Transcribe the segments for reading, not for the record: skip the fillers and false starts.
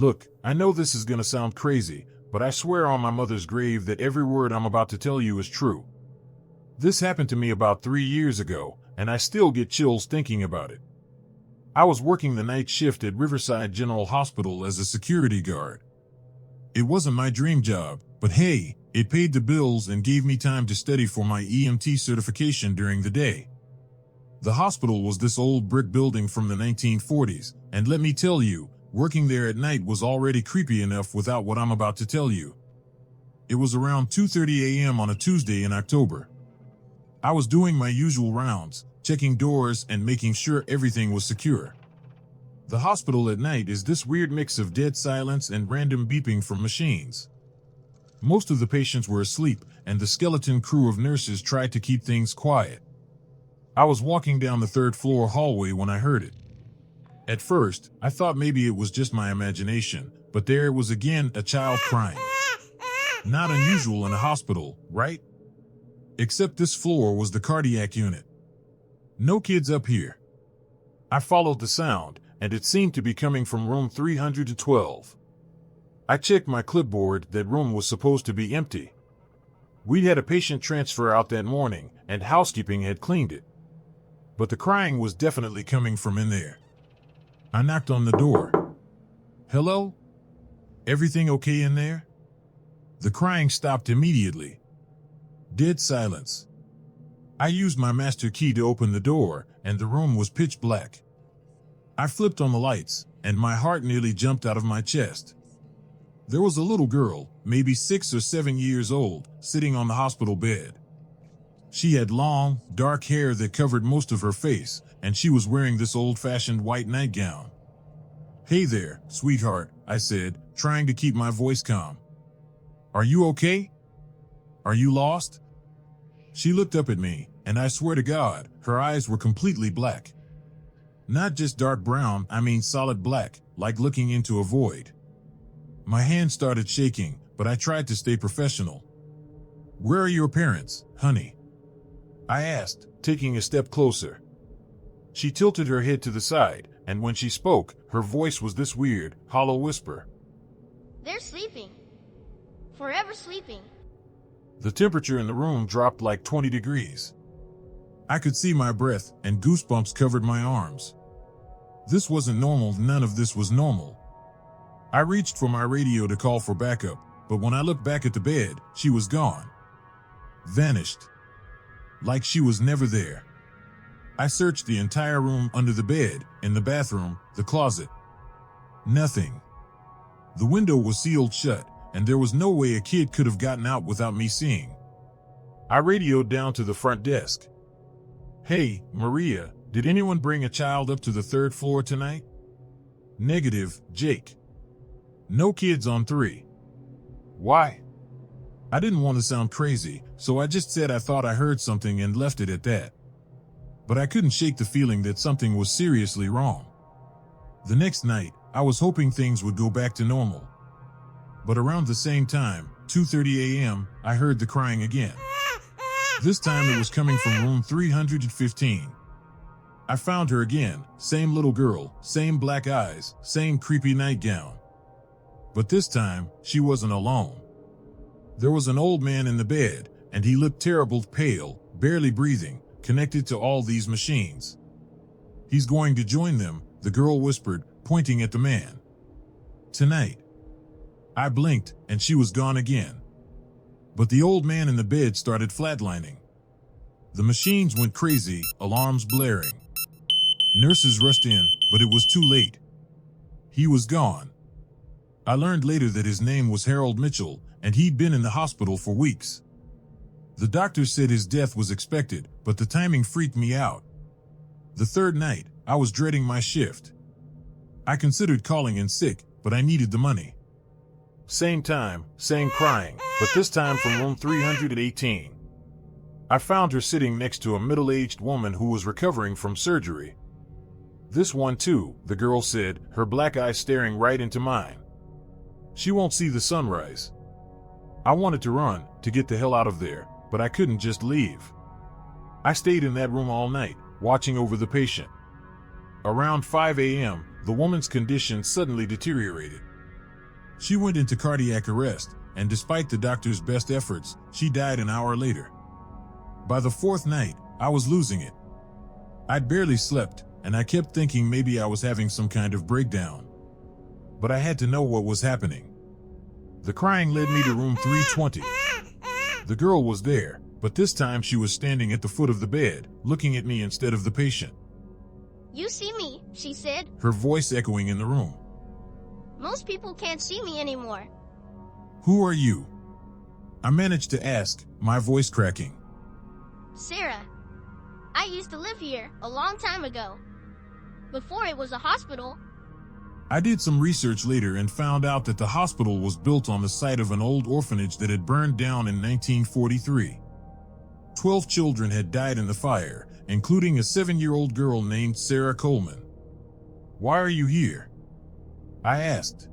Look, I know this is gonna sound crazy, but I swear on my mother's grave that every word I'm about to tell you is true. This happened to me about 3 years ago, and I still get chills thinking about it. I was working the night shift at Riverside General Hospital as a security guard. It wasn't my dream job, but hey, it paid the bills and gave me time to study for my EMT certification during the day. The hospital was this old brick building from the 1940s, and let me tell you, working there at night was already creepy enough without what I'm about to tell you. It was around 2:30 a.m. on a Tuesday in October. I was doing my usual rounds, checking doors and making sure everything was secure. The hospital at night is this weird mix of dead silence and random beeping from machines. Most of the patients were asleep, and the skeleton crew of nurses tried to keep things quiet. I was walking down the third-floor hallway when I heard it. At first, I thought maybe it was just my imagination, but there it was again, a child crying. Not unusual in a hospital, right? Except this floor was the cardiac unit. No kids up here. I followed the sound, and it seemed to be coming from room 312. I checked my clipboard. That room was supposed to be empty. We'd had a patient transfer out that morning, and housekeeping had cleaned it. But the crying was definitely coming from in there. I knocked on the door. Hello? Everything okay in there? The crying stopped immediately. Dead silence. I used my master key to open the door, and the room was pitch black. I flipped on the lights, and my heart nearly jumped out of my chest. There was a little girl, maybe 6 or 7 years old, sitting on the hospital bed. She had long, dark hair that covered most of her face, and she was wearing this old-fashioned white nightgown. Hey there, sweetheart, I said, trying to keep my voice calm. Are you okay? Are you lost? She looked up at me, and I swear to God, her eyes were completely black. Not just dark brown, I mean solid black, like looking into a void. My hand started shaking, but I tried to stay professional. Where are your parents, honey? I asked, taking a step closer. She tilted her head to the side, and when she spoke, her voice was this weird, hollow whisper. They're sleeping. Forever sleeping. The temperature in the room dropped like 20 degrees. I could see my breath, and goosebumps covered my arms. This wasn't normal. None of this was normal. I reached for my radio to call for backup, but when I looked back at the bed, she was gone. Vanished. Like she was never there. I searched the entire room, under the bed, in the bathroom, the closet. Nothing. The window was sealed shut, and there was no way a kid could have gotten out without me seeing. I radioed down to the front desk. Hey, Maria, did anyone bring a child up to the 3rd floor tonight? Negative, Jake. No kids on 3. Why? I didn't want to sound crazy, so I just said I thought I heard something and left it at that. But I couldn't shake the feeling that something was seriously wrong. The next night, I was hoping things would go back to normal. But around the same time, 2:30 a.m., I heard the crying again. This time it was coming from room 315. I found her again, same little girl, same black eyes, same creepy nightgown. But this time, she wasn't alone. There was an old man in the bed, and he looked terrible, pale, barely breathing, connected to all these machines. He's going to join them, the girl whispered, pointing at the man. Tonight. I blinked, and she was gone again. But the old man in the bed started flatlining. The machines went crazy, alarms blaring. Nurses rushed in, but it was too late. He was gone. I learned later that his name was Harold Mitchell, and he'd been in the hospital for weeks. The doctor said his death was expected, but the timing freaked me out. The 3rd night, I was dreading my shift. I considered calling in sick, but I needed the money. Same time, same crying, but this time from room 318. I found her sitting next to a middle-aged woman who was recovering from surgery. This one too, the girl said, her black eyes staring right into mine. She won't see the sunrise. I wanted to run, to get the hell out of there, but I couldn't just leave. I stayed in that room all night, watching over the patient. Around 5 a.m., the woman's condition suddenly deteriorated. She went into cardiac arrest, and despite the doctor's best efforts, she died an hour later. By the fourth night, I was losing it. I'd barely slept, and I kept thinking maybe I was having some kind of breakdown. But I had to know what was happening. The crying led me to room 320. The girl was there, but this time she was standing at the foot of the bed, looking at me instead of the patient. You see me, she said. Her voice echoing in the room. Most people can't see me anymore. Who are you? I managed to ask, my voice cracking. Sarah. I used to live here a long time ago. Before it was a hospital. I did some research later and found out that the hospital was built on the site of an old orphanage that had burned down in 1943. 12 children had died in the fire, including a 7-year-old girl named Sarah Coleman. Why are you here? I asked.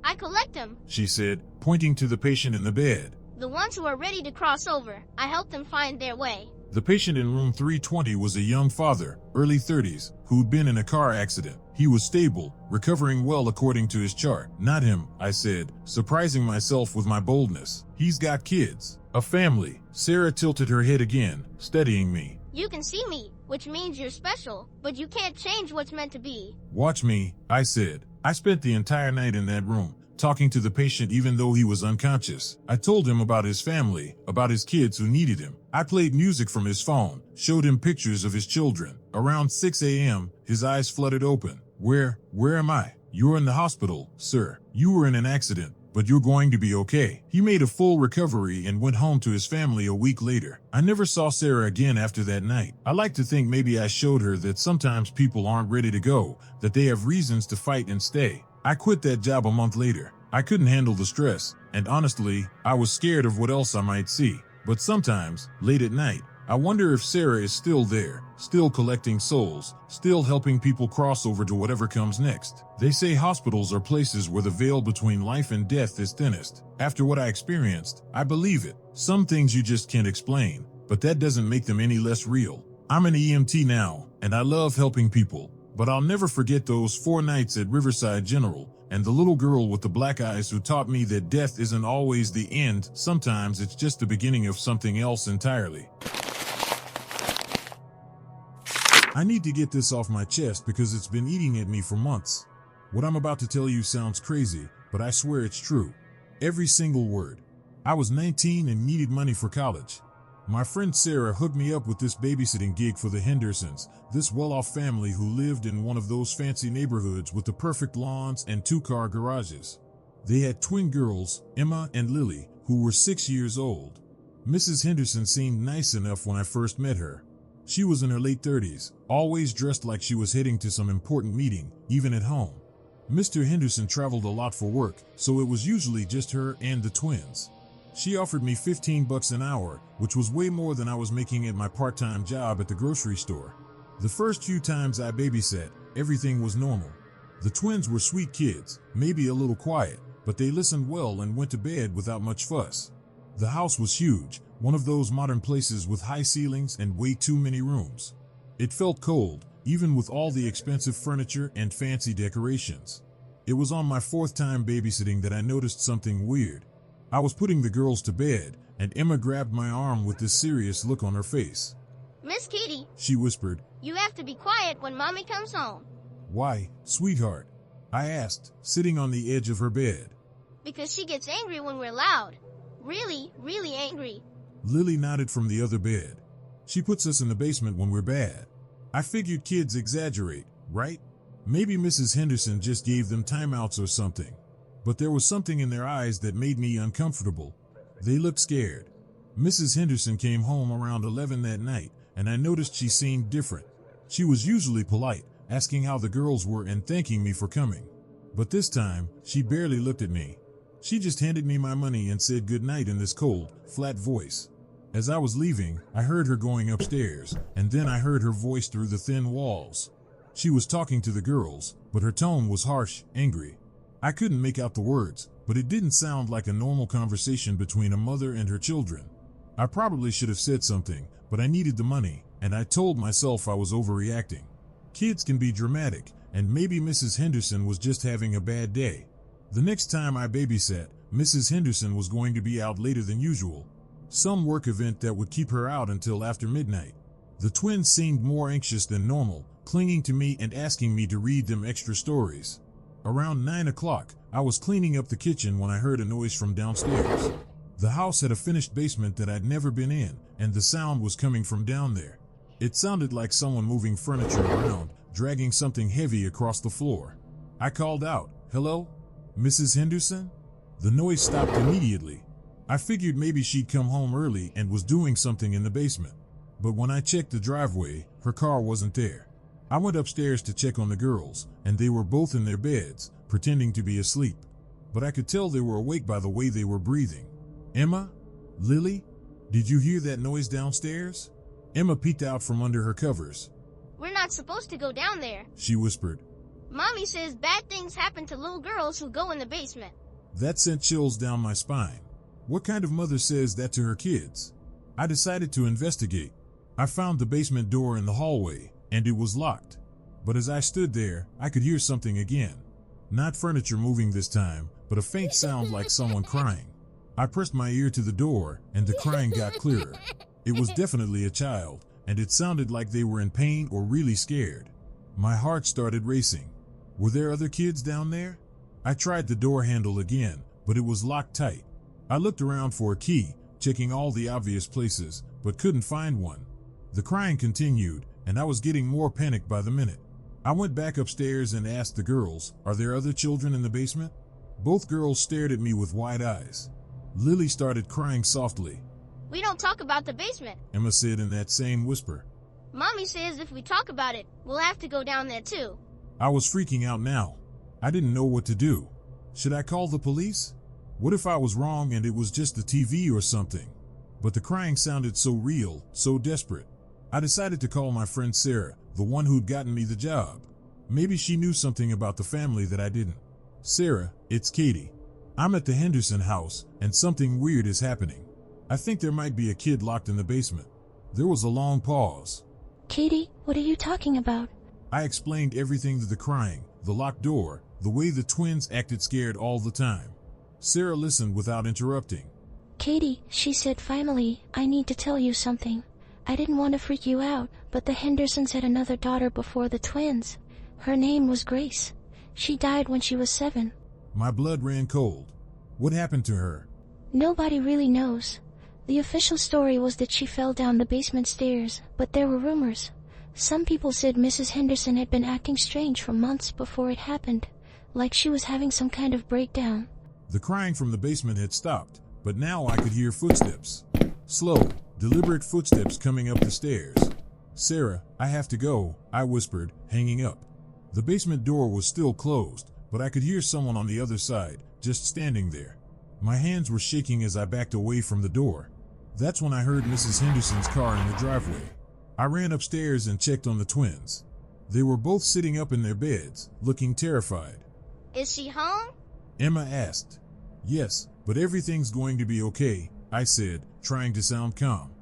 I collect them, she said, pointing to the patient in the bed. The ones who are ready to cross over. I help them find their way. The patient in room 320 was a young father, early 30s, who'd been in a car accident. He was stable, recovering well according to his chart. Not him, I said, surprising myself with my boldness. He's got kids, a family. Sarah tilted her head again, studying me. You can see me, which means you're special, but you can't change what's meant to be. Watch me, I said. I spent the entire night in that room, talking to the patient even though he was unconscious. I told him about his family, about his kids who needed him. I played music from his phone, showed him pictures of his children. Around 6 a.m., his eyes flooded open. Where am I? You're in the hospital, sir. You were in an accident, but you're going to be okay. He made a full recovery and went home to his family a week later. I never saw Sarah again after that night. I like to think maybe I showed her that sometimes people aren't ready to go, that they have reasons to fight and stay. I quit that job a month later. I couldn't handle the stress, and honestly, I was scared of what else I might see. But sometimes, late at night, I wonder if Sarah is still there, still collecting souls, still helping people cross over to whatever comes next. They say hospitals are places where the veil between life and death is thinnest. After what I experienced, I believe it. Some things you just can't explain, but that doesn't make them any less real. I'm an EMT now, and I love helping people, but I'll never forget those 4 nights at Riverside General, and the little girl with the black eyes who taught me that death isn't always the end. Sometimes it's just the beginning of something else entirely. I need to get this off my chest because it's been eating at me for months. What I'm about to tell you sounds crazy, but I swear it's true. Every single word. I was 19 and needed money for college. My friend Sarah hooked me up with this babysitting gig for the Hendersons, this well-off family who lived in one of those fancy neighborhoods with the perfect lawns and 2-car garages. They had twin girls, Emma and Lily, who were 6 years old. Mrs. Henderson seemed nice enough when I first met her. She was in her late 30s, always dressed like she was heading to some important meeting, even at home. Mr. Henderson traveled a lot for work, so it was usually just her and the twins. She offered me $15 an hour, which was way more than I was making at my part-time job at the grocery store. The first few times I babysat, everything was normal. The twins were sweet kids, maybe a little quiet, but they listened well and went to bed without much fuss. The house was huge, one of those modern places with high ceilings and way too many rooms. It felt cold, even with all the expensive furniture and fancy decorations. It was on my 4th time babysitting that I noticed something weird. I was putting the girls to bed, and Emma grabbed my arm with this serious look on her face. Miss Kitty, she whispered, you have to be quiet when Mommy comes home. Why, sweetheart? I asked, sitting on the edge of her bed. Because she gets angry when we're loud. Really, really angry. Lily nodded from the other bed. She puts us in the basement when we're bad. I figured kids exaggerate, right? Maybe Mrs. Henderson just gave them timeouts or something. But there was something in their eyes that made me uncomfortable. They looked scared. Mrs. Henderson came home around 11 that night, and I noticed she seemed different. She was usually polite, asking how the girls were and thanking me for coming. But this time, she barely looked at me. She just handed me my money and said goodnight in this cold, flat voice. As I was leaving, I heard her going upstairs, and then I heard her voice through the thin walls. She was talking to the girls, but her tone was harsh, angry. I couldn't make out the words, but it didn't sound like a normal conversation between a mother and her children. I probably should have said something, but I needed the money, and I told myself I was overreacting. Kids can be dramatic, and maybe Mrs. Henderson was just having a bad day. The next time I babysat, Mrs. Henderson was going to be out later than usual. Some work event that would keep her out until after midnight. The twins seemed more anxious than normal, clinging to me and asking me to read them extra stories. Around 9 o'clock, I was cleaning up the kitchen when I heard a noise from downstairs. The house had a finished basement that I'd never been in, and the sound was coming from down there. It sounded like someone moving furniture around, dragging something heavy across the floor. I called out, "Hello? Mrs. Henderson?" The noise stopped immediately. I figured maybe she'd come home early and was doing something in the basement. But when I checked the driveway, her car wasn't there. I went upstairs to check on the girls, and they were both in their beds, pretending to be asleep. But I could tell they were awake by the way they were breathing. "Emma? Lily? Did you hear that noise downstairs?" Emma peeked out from under her covers. "We're not supposed to go down there," she whispered. "Mommy says bad things happen to little girls who go in the basement." That sent chills down my spine. What kind of mother says that to her kids? I decided to investigate. I found the basement door in the hallway, and it was locked. But as I stood there, I could hear something again. Not furniture moving this time, but a faint sound like someone crying. I pressed my ear to the door, and the crying got clearer. It was definitely a child, and it sounded like they were in pain or really scared. My heart started racing. Were there other kids down there? I tried the door handle again, but it was locked tight. I looked around for a key, checking all the obvious places, but couldn't find one. The crying continued, and I was getting more panicked by the minute. I went back upstairs and asked the girls, "Are there other children in the basement?" Both girls stared at me with wide eyes. Lily started crying softly. "We don't talk about the basement," Emma said in that same whisper. "Mommy says if we talk about it, we'll have to go down there too." I was freaking out now. I didn't know what to do. Should I call the police? What if I was wrong and it was just the TV or something? But the crying sounded so real, so desperate. I decided to call my friend Sarah, the one who'd gotten me the job. Maybe she knew something about the family that I didn't. "Sarah, it's Katie. I'm at the Henderson house, and something weird is happening. I think there might be a kid locked in the basement." There was a long pause. "Katie, what are you talking about?" I explained everything to the crying, the locked door, the way the twins acted scared all the time. Sarah listened without interrupting. "Katie," she said finally, "I need to tell you something. I didn't want to freak you out, but the Hendersons had another daughter before the twins. Her name was Grace. She died when she was 7. My blood ran cold. What happened to her? Nobody really knows. The official story was that she fell down the basement stairs, but there were rumors. Some people said Mrs. Henderson had been acting strange for months before it happened, like she was having some kind of breakdown." The crying from the basement had stopped, but now I could hear footsteps. Slow, deliberate footsteps coming up the stairs. "Sarah, I have to go," I whispered, hanging up. The basement door was still closed, but I could hear someone on the other side, just standing there. My hands were shaking as I backed away from the door. That's when I heard Mrs. Henderson's car in the driveway. I ran upstairs and checked on the twins. They were both sitting up in their beds, looking terrified. "Is she home?" Emma asked. "Yes, but everything's going to be okay," I said, trying to sound calm.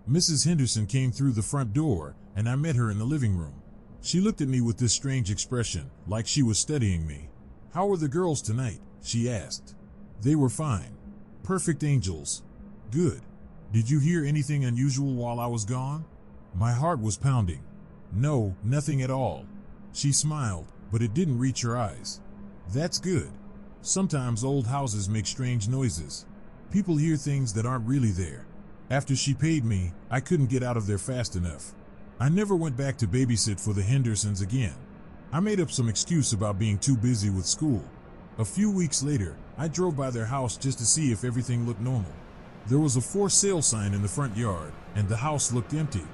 Mrs. Henderson came through the front door, and I met her in the living room. She looked at me with this strange expression, like she was studying me. "How were the girls tonight?" she asked. "They were fine. Perfect angels." "Good. Did you hear anything unusual while I was gone?" My heart was pounding. "No, nothing at all." She smiled, but it didn't reach her eyes. "That's good. Sometimes old houses make strange noises. People hear things that aren't really there." After she paid me, I couldn't get out of there fast enough. I never went back to babysit for the Hendersons again. I made up some excuse about being too busy with school. A few weeks later, I drove by their house just to see if everything looked normal. There was a for sale sign in the front yard, and the house looked empty.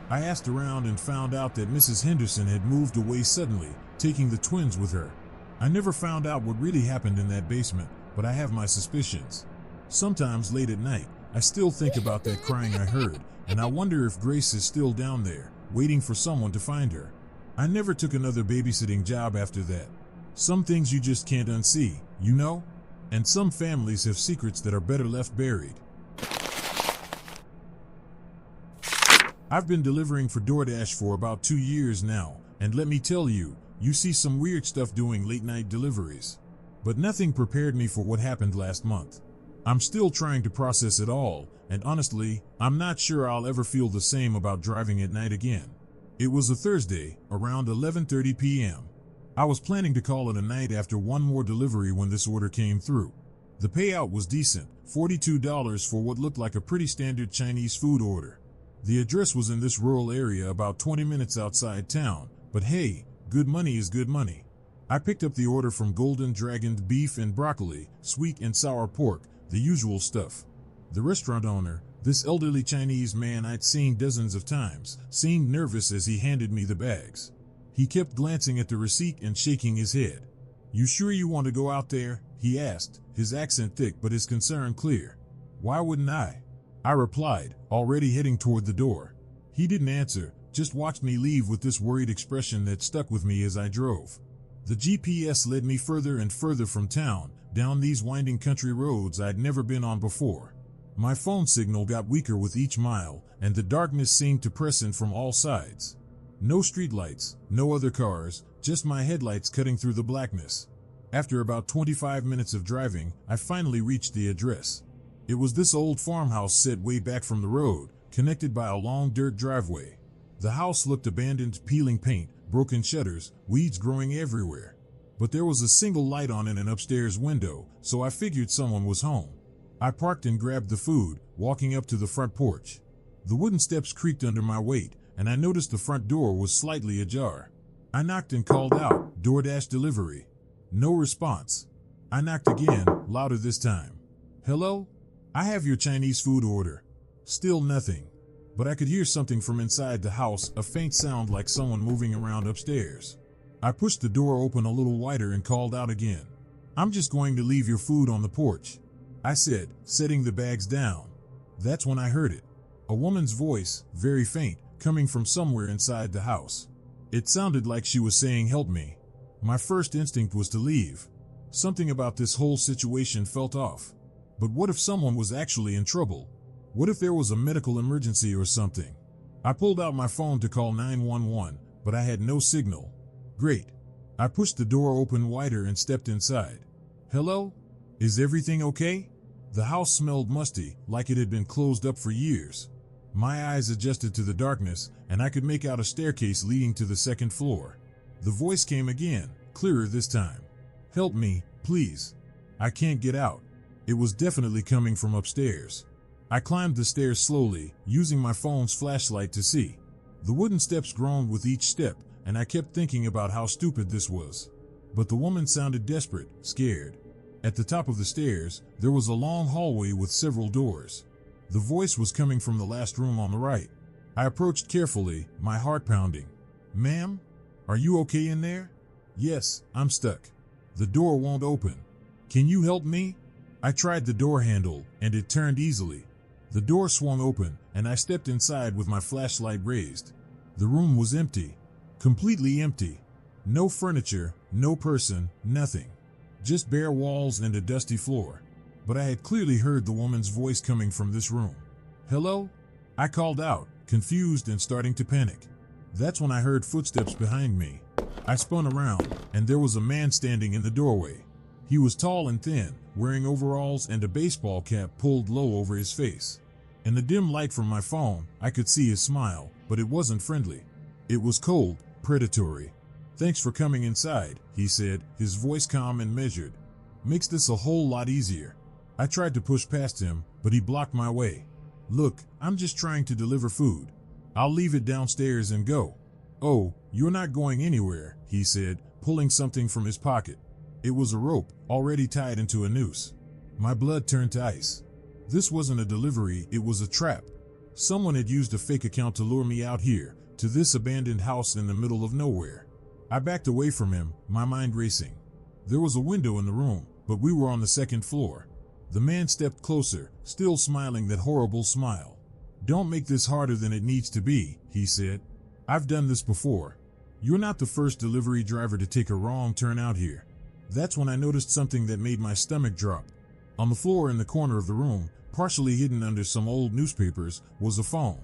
I asked around and found out that Mrs. Henderson had moved away suddenly, taking the twins with her. I never found out what really happened in that basement, but I have my suspicions. Sometimes late at night, I still think about that crying I heard, and I wonder if Grace is still down there, waiting for someone to find her. I never took another babysitting job after that. Some things you just can't unsee, you know? And some families have secrets that are better left buried. I've been delivering for DoorDash for about 2 years now, and let me tell you, you see some weird stuff doing late night deliveries. But nothing prepared me for what happened last month. I'm still trying to process it all, and honestly, I'm not sure I'll ever feel the same about driving at night again. It was a Thursday, around 11:30 p.m. I was planning to call it a night after one more delivery when this order came through. The payout was decent, $42 for what looked like a pretty standard Chinese food order. The address was in this rural area about 20 minutes outside town, but hey, good money is good money. I picked up the order from Golden Dragoned beef and broccoli, sweet and sour pork, the usual stuff. The restaurant owner, this elderly Chinese man I'd seen dozens of times, seemed nervous as he handed me the bags. He kept glancing at the receipt and shaking his head. "You sure you want to go out there?" he asked, his accent thick but his concern clear. "Why wouldn't I?" I replied, already heading toward the door. He didn't answer, just watched me leave with this worried expression that stuck with me as I drove. The GPS led me further and further from town, down these winding country roads I'd never been on before. My phone signal got weaker with each mile, and the darkness seemed to press in from all sides. No streetlights, no other cars, just my headlights cutting through the blackness. After about 25 minutes of driving, I finally reached the address. It was this old farmhouse set way back from the road, connected by a long dirt driveway. The house looked abandoned, peeling paint, broken shutters, weeds growing everywhere. But there was a single light on in an upstairs window, so I figured someone was home. I parked and grabbed the food, walking up to the front porch. The wooden steps creaked under my weight, and I noticed the front door was slightly ajar. I knocked and called out, "DoorDash delivery." No response. I knocked again, louder this time. "Hello? I have your Chinese food order." Still nothing. But I could hear something from inside the house, a faint sound like someone moving around upstairs. I pushed the door open a little wider and called out again. "I'm just going to leave your food on the porch," I said, setting the bags down. That's when I heard it. A woman's voice, very faint, coming from somewhere inside the house. It sounded like she was saying, "Help me." My first instinct was to leave. Something about this whole situation felt off. But what if someone was actually in trouble? What if there was a medical emergency or something? I pulled out my phone to call 911, but I had no signal. Great. I pushed the door open wider and stepped inside. "Hello? Is everything okay?" The house smelled musty, like it had been closed up for years. My eyes adjusted to the darkness, and I could make out a staircase leading to the second floor. The voice came again, clearer this time. "Help me, please. I can't get out." It was definitely coming from upstairs. I climbed the stairs slowly, using my phone's flashlight to see. The wooden steps groaned with each step, and I kept thinking about how stupid this was. But the woman sounded desperate, scared. At the top of the stairs, there was a long hallway with several doors. The voice was coming from the last room on the right. I approached carefully, my heart pounding. "Ma'am? Are you okay in there?" "Yes, I'm stuck. The door won't open. Can you help me?" I tried the door handle, and it turned easily. The door swung open, and I stepped inside with my flashlight raised. The room was empty. Completely empty. No furniture, no person, nothing. Just bare walls and a dusty floor. But I had clearly heard the woman's voice coming from this room. "Hello?" I called out, confused and starting to panic. That's when I heard footsteps behind me. I spun around, and there was a man standing in the doorway. He was tall and thin, wearing overalls and a baseball cap pulled low over his face. In the dim light from my phone, I could see his smile, but it wasn't friendly. It was cold, predatory. "Thanks for coming inside," he said, his voice calm and measured. "Makes this a whole lot easier." I tried to push past him, but he blocked my way. "Look, I'm just trying to deliver food. I'll leave it downstairs and go." "Oh, you're not going anywhere," he said, pulling something from his pocket. It was a rope, already tied into a noose. My blood turned to ice. This wasn't a delivery, it was a trap. Someone had used a fake account to lure me out here, to this abandoned house in the middle of nowhere. I backed away from him, my mind racing. There was a window in the room, but we were on the second floor. The man stepped closer, still smiling that horrible smile. "Don't make this harder than it needs to be," he said. "I've done this before. You're not the first delivery driver to take a wrong turn out here." That's when I noticed something that made my stomach drop. On the floor in the corner of the room, partially hidden under some old newspapers, was a phone.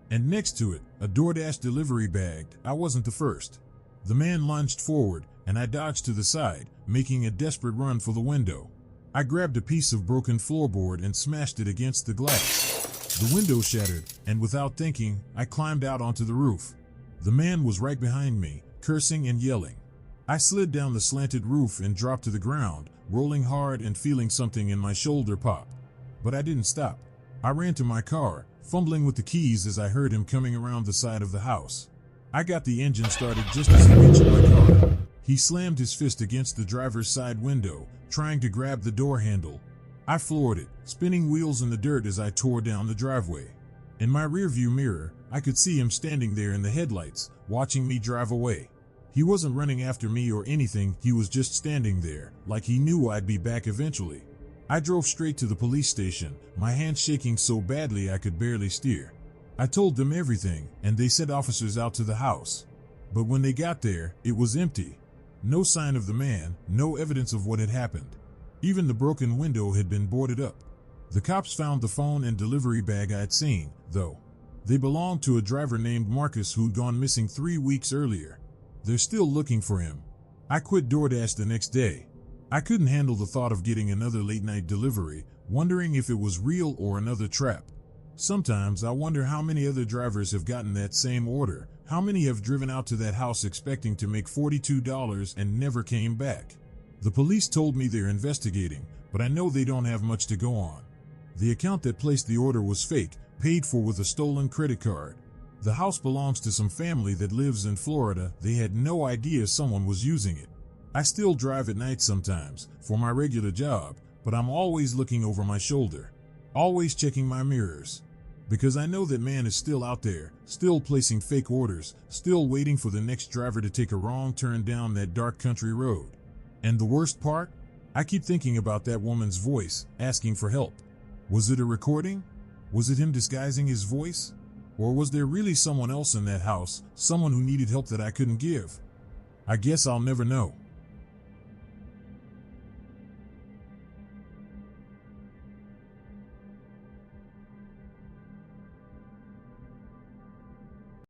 And next to it, a DoorDash delivery bag. I wasn't the first. The man lunged forward, and I dodged to the side, making a desperate run for the window. I grabbed a piece of broken floorboard and smashed it against the glass. The window shattered, and without thinking, I climbed out onto the roof. The man was right behind me, cursing and yelling. I slid down the slanted roof and dropped to the ground, rolling hard and feeling something in my shoulder pop. But I didn't stop. I ran to my car, fumbling with the keys as I heard him coming around the side of the house. I got the engine started just as he reached my car. He slammed his fist against the driver's side window, trying to grab the door handle. I floored it, spinning wheels in the dirt as I tore down the driveway. In my rearview mirror, I could see him standing there in the headlights, watching me drive away. He wasn't running after me or anything, he was just standing there, like he knew I'd be back eventually. I drove straight to the police station, my hands shaking so badly I could barely steer. I told them everything, and they sent officers out to the house. But when they got there, it was empty. No sign of the man, no evidence of what had happened. Even the broken window had been boarded up. The cops found the phone and delivery bag I'd seen, though. They belonged to a driver named Marcus who'd gone missing 3 weeks earlier. They're still looking for him. I quit DoorDash the next day. I couldn't handle the thought of getting another late-night delivery, wondering if it was real or another trap. Sometimes I wonder how many other drivers have gotten that same order, how many have driven out to that house expecting to make $42 and never came back. The police told me they're investigating, but I know they don't have much to go on. The account that placed the order was fake, paid for with a stolen credit card. The house belongs to some family that lives in Florida. They had no idea someone was using it. I still drive at night sometimes, for my regular job, but I'm always looking over my shoulder, always checking my mirrors. Because I know that man is still out there, still placing fake orders, still waiting for the next driver to take a wrong turn down that dark country road. And the worst part? I keep thinking about that woman's voice, asking for help. Was it a recording? Was it him disguising his voice? Or was there really someone else in that house, someone who needed help that I couldn't give? I guess I'll never know.